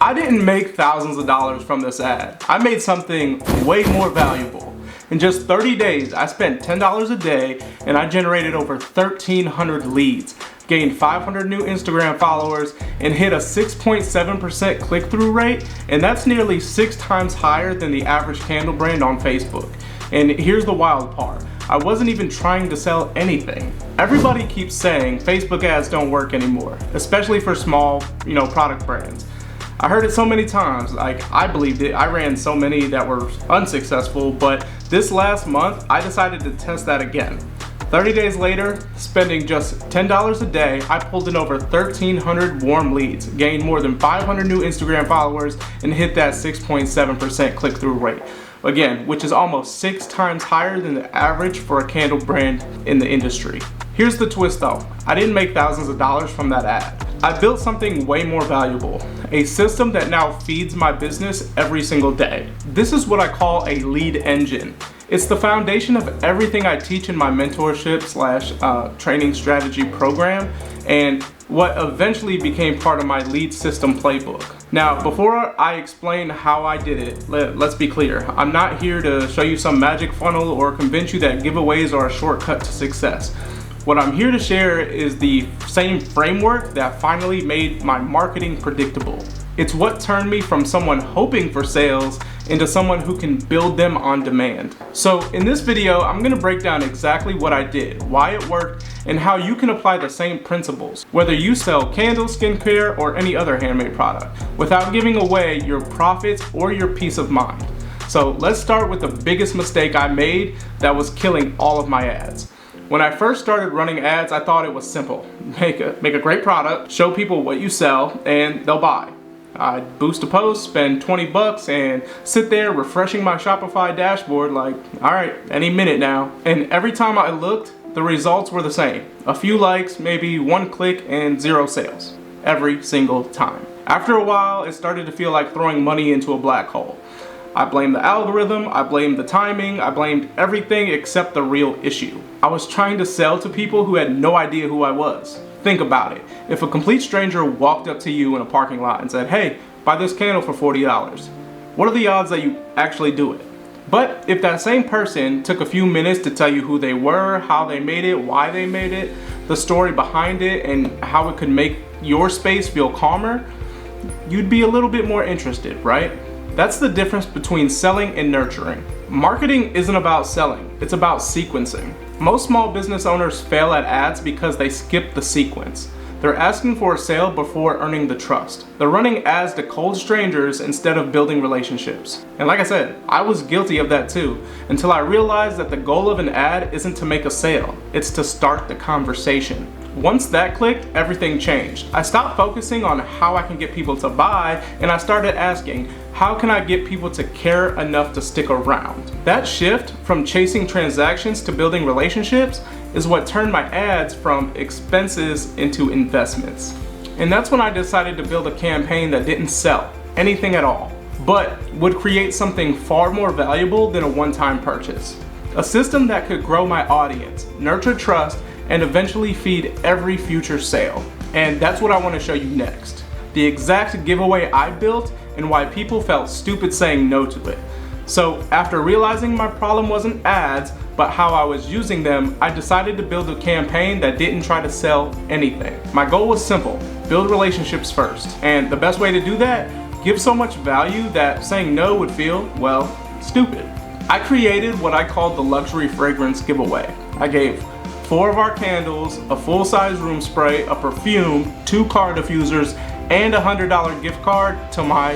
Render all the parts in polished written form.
I didn't make thousands of dollars from this ad. I made something way more valuable. In just 30 days, I spent $10 a day and I generated over 1,300 leads, gained 500 new Instagram followers, and hit a 6.7% click-through rate, and that's nearly 6 times higher than the average candle brand on Facebook. And here's the wild part. I wasn't even trying to sell anything. Everybody keeps saying Facebook ads don't work anymore, especially for small, product brands. I heard it so many times, like I believed it. I ran so many that were unsuccessful, but this last month, I decided to test that again. 30 days later, spending just $10 a day, I pulled in over 1,300 warm leads, gained more than 500 new Instagram followers, and hit that 6.7% click-through rate. Again, which is almost 6 times higher than the average for a candle brand in the industry. Here's the twist though, I didn't make thousands of dollars from that ad. I built something way more valuable, a system that now feeds my business every single day. This is what I call a lead engine. It's the foundation of everything I teach in my mentorship / training strategy program, and what eventually became part of my lead system playbook. Now, before I explain how I did it, let's be clear. I'm not here to show you some magic funnel or convince you that giveaways are a shortcut to success. What I'm here to share is the same framework that finally made my marketing predictable. It's what turned me from someone hoping for sales into someone who can build them on demand. So in this video, I'm gonna break down exactly what I did, why it worked, and how you can apply the same principles, whether you sell candles, skincare, or any other handmade product, without giving away your profits or your peace of mind. So let's start with the biggest mistake I made that was killing all of my ads. When I first started running ads, I thought it was simple. Make a great product, show people what you sell, and they'll buy. I'd boost a post, spend 20 bucks, and sit there refreshing my Shopify dashboard like, all right, any minute now. And every time I looked, the results were the same. A few likes, maybe 1 click, and 0 sales. Every single time. After a while, it started to feel like throwing money into a black hole. I blamed the algorithm, I blamed the timing, I blamed everything except the real issue. I was trying to sell to people who had no idea who I was. Think about it. If a complete stranger walked up to you in a parking lot and said, hey, buy this candle for $40, what are the odds that you actually do it? But if that same person took a few minutes to tell you who they were, how they made it, why they made it, the story behind it, and how it could make your space feel calmer, you'd be a little bit more interested, right? That's the difference between selling and nurturing. Marketing isn't about selling, it's about sequencing. Most small business owners fail at ads because they skip the sequence. They're asking for a sale before earning the trust. They're running ads to cold strangers instead of building relationships. And like I said, I was guilty of that too, until I realized that the goal of an ad isn't to make a sale, it's to start the conversation. Once that clicked, everything changed. I stopped focusing on how I can get people to buy, and I started asking, how can I get people to care enough to stick around? That shift from chasing transactions to building relationships is what turned my ads from expenses into investments. And that's when I decided to build a campaign that didn't sell anything at all, but would create something far more valuable than a one-time purchase. A system that could grow my audience, nurture trust, and eventually feed every future sale. And that's what I want to show you next. The exact giveaway I built and why people felt stupid saying no to it. So after realizing my problem wasn't ads, but how I was using them, I decided to build a campaign that didn't try to sell anything. My goal was simple, build relationships first. And the best way to do that, give so much value that saying no would feel, well, stupid. I created what I called the luxury fragrance giveaway. I gave 4 of our candles, a full-size room spray, a perfume, 2 car diffusers, and a $100 gift card to my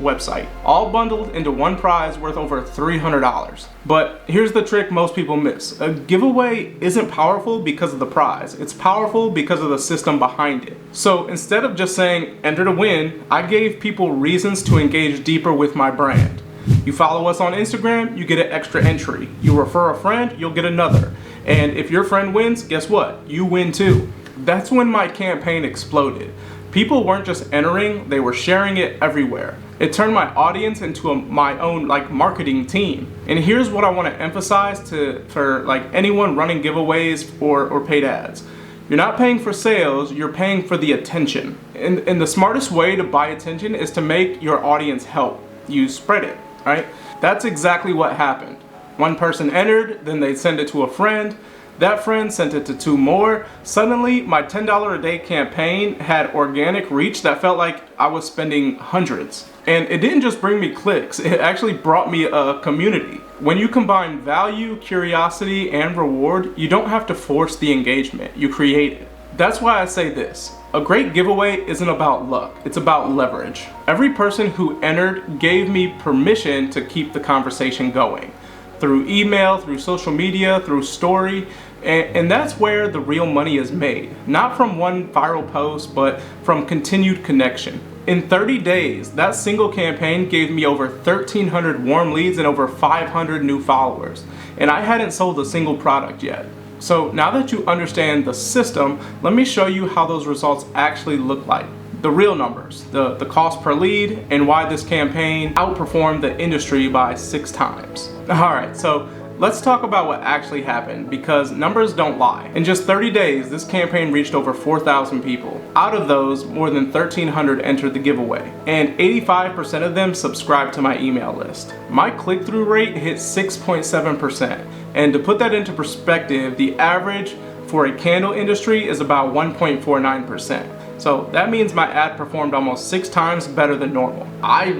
website, all bundled into one prize worth over $300. But here's the trick most people miss. A giveaway isn't powerful because of the prize. It's powerful because of the system behind it. So instead of just saying enter to win, I gave people reasons to engage deeper with my brand. You follow us on Instagram, you get an extra entry. You refer a friend, you'll get another. And if your friend wins, guess what? You win too. That's when my campaign exploded. People weren't just entering, they were sharing it everywhere. It turned my audience into my own marketing team. And here's what I want to emphasize for anyone running giveaways or paid ads. You're not paying for sales, you're paying for the attention. And the smartest way to buy attention is to make your audience help you spread it, right? That's exactly what happened. One person entered, then they send it to a friend. That friend sent it to 2 more. Suddenly, my $10 a day campaign had organic reach that felt like I was spending hundreds. And it didn't just bring me clicks, it actually brought me a community. When you combine value, curiosity, and reward, you don't have to force the engagement, you create it. That's why I say this. A great giveaway isn't about luck, it's about leverage. Every person who entered gave me permission to keep the conversation going. Through email, through social media, through story, and that's where the real money is made. Not from one viral post, but from continued connection. In 30 days, that single campaign gave me over 1,300 warm leads and over 500 new followers. And I hadn't sold a single product yet. So now that you understand the system, let me show you how those results actually look like. The real numbers, the cost per lead, and why this campaign outperformed the industry by 6 times. All right, so let's talk about what actually happened, because numbers don't lie. In just 30 days, this campaign reached over 4,000 people. Out of those, more than 1,300 entered the giveaway, and 85% of them subscribed to my email list. My click-through rate hit 6.7%, and to put that into perspective, the average for a candle industry is about 1.49%. So that means my ad performed almost 6 times better than normal. I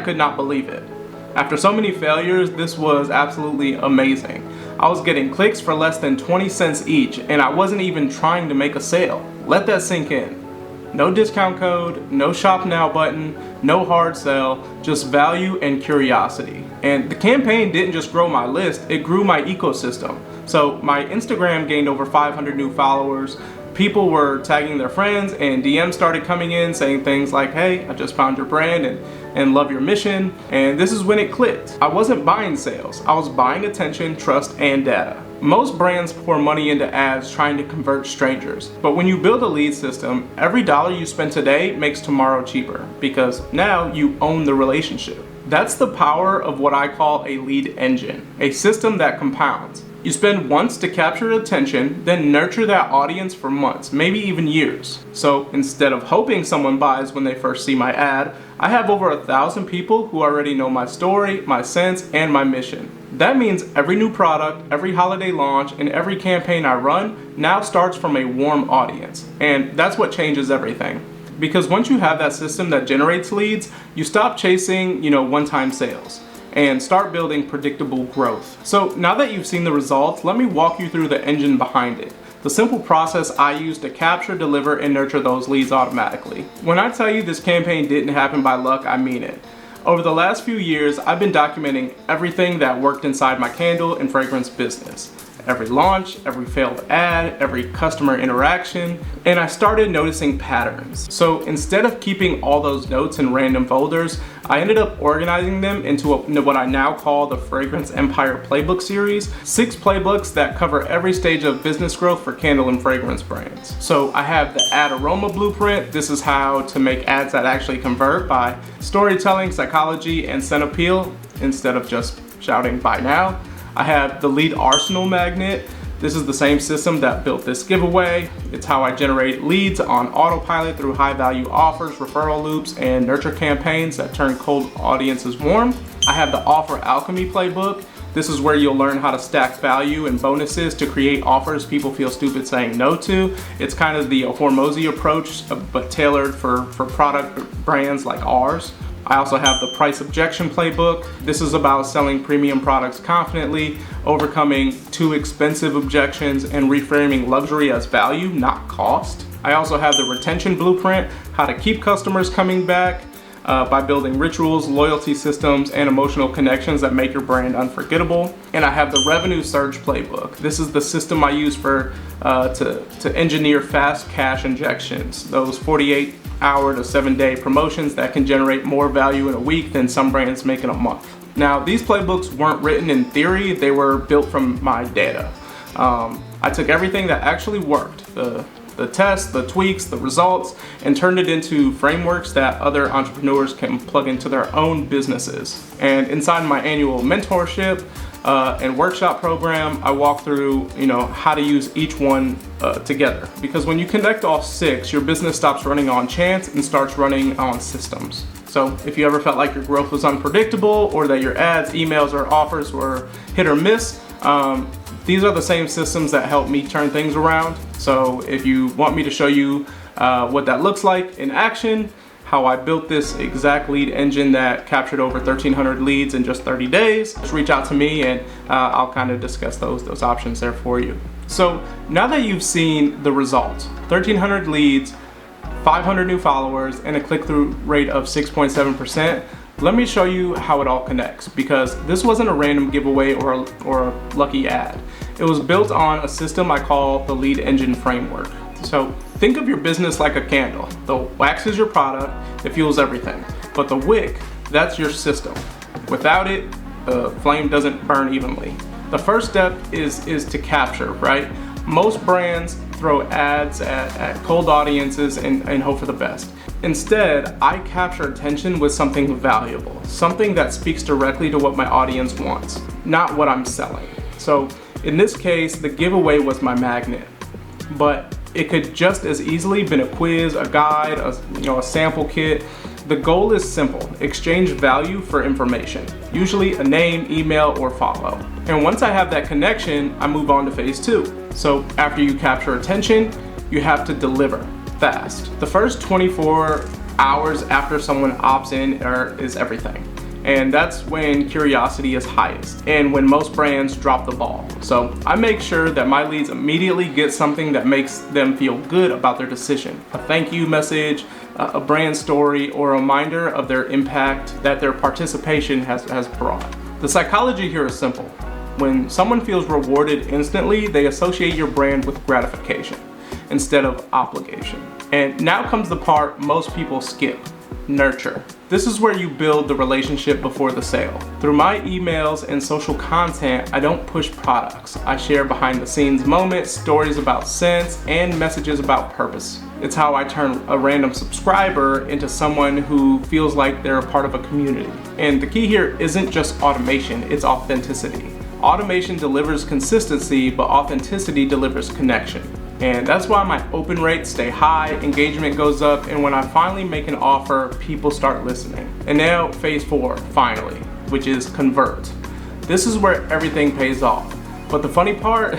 could not believe it. After so many failures, this was absolutely amazing. I was getting clicks for less than 20 cents each, and I wasn't even trying to make a sale. Let that sink in. No discount code, no shop now button, no hard sell, just value and curiosity. And the campaign didn't just grow my list, it grew my ecosystem. So my Instagram gained over 500 new followers. People were tagging their friends, and DMs started coming in saying things like, hey, I just found your brand and love your mission. And this is when it clicked. I wasn't buying sales, I was buying attention, trust, and data. Most brands pour money into ads trying to convert strangers. But when you build a lead system, every dollar you spend today makes tomorrow cheaper, because now you own the relationship. That's the power of what I call a lead engine, a system that compounds. You spend once to capture attention, then nurture that audience for months, maybe even years. So instead of hoping someone buys when they first see my ad, I have over 1,000 people who already know my story, my sense, and my mission. That means every new product, every holiday launch, and every campaign I run now starts from a warm audience. And that's what changes everything. Because once you have that system that generates leads, you stop chasing, one-time sales, and start building predictable growth. So now that you've seen the results, let me walk you through the engine behind it. The simple process I use to capture, deliver, and nurture those leads automatically. When I tell you this campaign didn't happen by luck, I mean it. Over the last few years, I've been documenting everything that worked inside my candle and fragrance business. Every launch, every failed ad, every customer interaction, and I started noticing patterns. So instead of keeping all those notes in random folders, I ended up organizing them into what I now call the Fragrance Empire Playbook series. 6 playbooks that cover every stage of business growth for candle and fragrance brands. So I have the ad aroma blueprint. This is how to make ads that actually convert by storytelling, psychology, and scent appeal instead of just shouting buy now. I have the lead arsenal magnet. This is the same system that built this giveaway. It's how I generate leads on autopilot through high value offers, referral loops, and nurture campaigns that turn cold audiences warm. I have the offer alchemy playbook. This is where you'll learn how to stack value and bonuses to create offers people feel stupid saying no to. It's kind of the Hormozy approach, but tailored for product brands like ours. I also have the price objection playbook. This is about selling premium products confidently, overcoming too expensive objections, and reframing luxury as value, not cost. I also have the retention blueprint, how to keep customers coming back by building rituals, loyalty systems, and emotional connections that make your brand unforgettable. And I have the revenue surge playbook. This is the system I use to engineer fast cash injections, those 48-hour to 7-day promotions that can generate more value in a week than some brands make in a month. Now, these playbooks weren't written in theory, they were built from my data. I took everything that actually worked, the tests, the tweaks, the results, and turned it into frameworks that other entrepreneurs can plug into their own businesses. And inside my annual mentorship, and workshop program, I walk through, how to use each one together. Because when you connect all 6, your business stops running on chance and starts running on systems. So if you ever felt like your growth was unpredictable or that your ads, emails, or offers were hit or miss, these are the same systems that help me turn things around. So if you want me to show you what that looks like in action, how I built this exact lead engine that captured over 1,300 leads in just 30 days, just reach out to me and I'll kind of discuss those options there for you. So now that you've seen the results, 1,300 leads, 500 new followers, and a click-through rate of 6.7%, let me show you how it all connects, because this wasn't a random giveaway or a lucky ad. It was built on a system I call the lead engine framework. So think of your business like a candle. The wax is your product, it fuels everything. But the wick, that's your system. Without it, the flame doesn't burn evenly. The first step is to capture, right? Most brands throw ads at cold audiences and hope for the best. Instead, I capture attention with something valuable, something that speaks directly to what my audience wants, not what I'm selling. So in this case, the giveaway was my magnet, but it could just as easily been a quiz, a guide, a sample kit. The goal is simple: exchange value for information, usually a name, email, or follow. And once I have that connection, I move on to phase 2. So after you capture attention, you have to deliver fast. The first 24 hours after someone opts in is everything. And that's when curiosity is highest and when most brands drop the ball. So I make sure that my leads immediately get something that makes them feel good about their decision. A thank you message, a brand story, or a reminder of their impact that their participation has brought. The psychology here is simple. When someone feels rewarded instantly, they associate your brand with gratification instead of obligation. And now comes the part most people skip: nurture. This is where you build the relationship before the sale. Through my emails and social content, I don't push products. I share behind the scenes moments, stories about sense, and messages about purpose. It's how I turn a random subscriber into someone who feels like they're a part of a community. And the key here isn't just automation, it's authenticity. Automation delivers consistency, but authenticity delivers connection. And that's why my open rates stay high, engagement goes up, and when I finally make an offer, people start listening. And now phase 4, finally, which is convert. This is where everything pays off. But the funny part,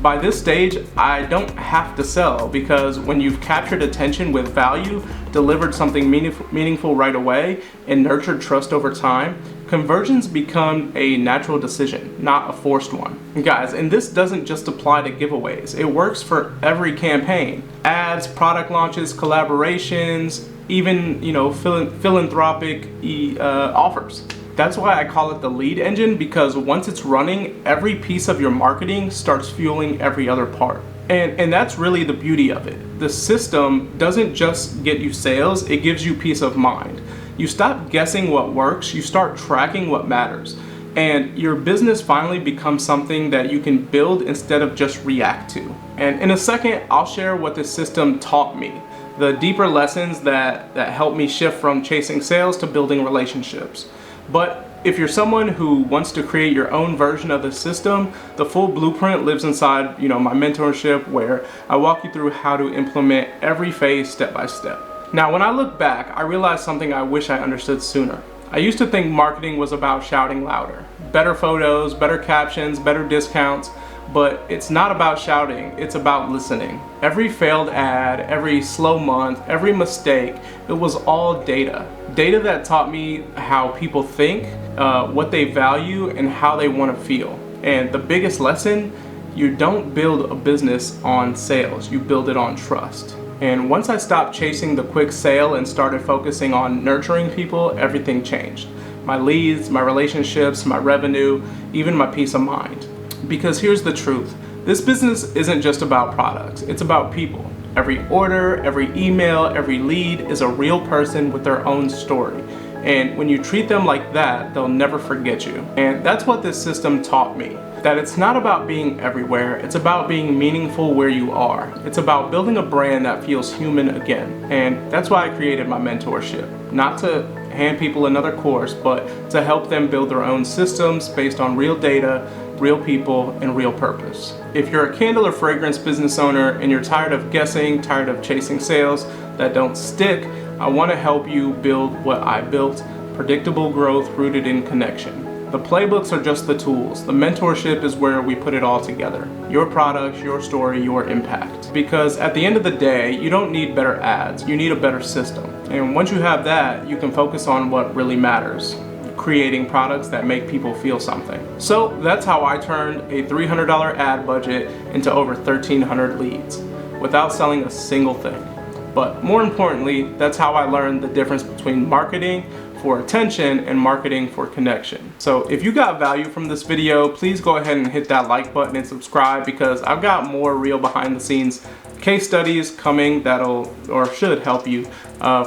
by this stage, I don't have to sell, because when you've captured attention with value, delivered something meaningful right away, and nurtured trust over time, conversions become a natural decision, not a forced one. Guys, and this doesn't just apply to giveaways. It works for every campaign. Ads, product launches, collaborations, even philanthropic offers. That's why I call it the lead engine, because once it's running, every piece of your marketing starts fueling every other part. And that's really the beauty of it. The system doesn't just get you sales, it gives you peace of mind. You stop guessing what works, you start tracking what matters. And your business finally becomes something that you can build instead of just react to. And in a second, I'll share what this system taught me, the deeper lessons that helped me shift from chasing sales to building relationships. But if you're someone who wants to create your own version of the system, the full blueprint lives inside, my mentorship, where I walk you through how to implement every phase step by step. Now, when I look back, I realized something I wish I understood sooner. I used to think marketing was about shouting louder, better photos, better captions, better discounts, but it's not about shouting, it's about listening. Every failed ad, every slow month, every mistake, it was all data. Data that taught me how people think, what they value, and how they want to feel. And the biggest lesson, you don't build a business on sales, you build it on trust. And once I stopped chasing the quick sale and started focusing on nurturing people, everything changed. My leads, my relationships, my revenue, even my peace of mind. Because here's the truth, this business isn't just about products, it's about people. Every order, every email, every lead is a real person with their own story. And when you treat them like that, they'll never forget you. And that's what this system taught me. That it's not about being everywhere, it's about being meaningful where you are. It's about building a brand that feels human again. And that's why I created my mentorship. Not to hand people another course, but to help them build their own systems based on real data, real people, and real purpose. If you're a candle or fragrance business owner and you're tired of guessing, tired of chasing sales that don't stick, I want to help you build what I built, predictable growth rooted in connection. The playbooks are just the tools. The mentorship is where we put it all together. Your products, your story, your impact. Because at the end of the day, you don't need better ads, you need a better system. And once you have that, you can focus on what really matters, creating products that make people feel something. So that's how I turned a $300 ad budget into over 1,300 leads without selling a single thing. But more importantly, that's how I learned the difference between marketing for attention and marketing for connection. So if you got value from this video, please go ahead and hit that like button and subscribe, because I've got more real behind the scenes case studies coming that'll or should help you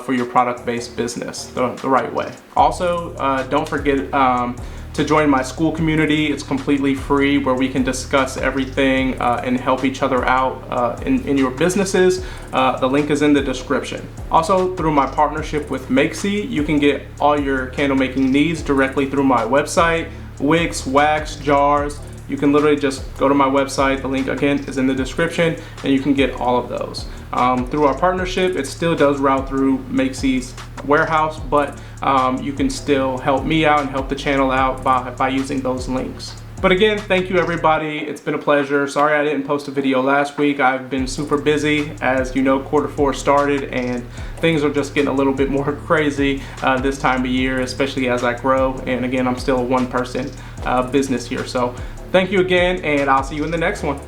for your product-based business the right way. Also, don't forget to join my school community. It's completely free, where we can discuss everything and help each other out in your businesses. The link is in the description. Also, through my partnership with Makesy, you can get all your candle making needs directly through my website. Wicks, wax, jars. You can literally just go to my website. The link again is in the description, and you can get all of those. Through our partnership, it still does route through Makesy's warehouse, but you can still help me out and help the channel out by using those links. But again, thank you everybody. It's been a pleasure. Sorry I didn't post a video last week. I've been super busy. As you know, Q4 started and things are just getting a little bit more crazy this time of year, especially as I grow. And again, I'm still a one-person business here. So thank you again, and I'll see you in the next one.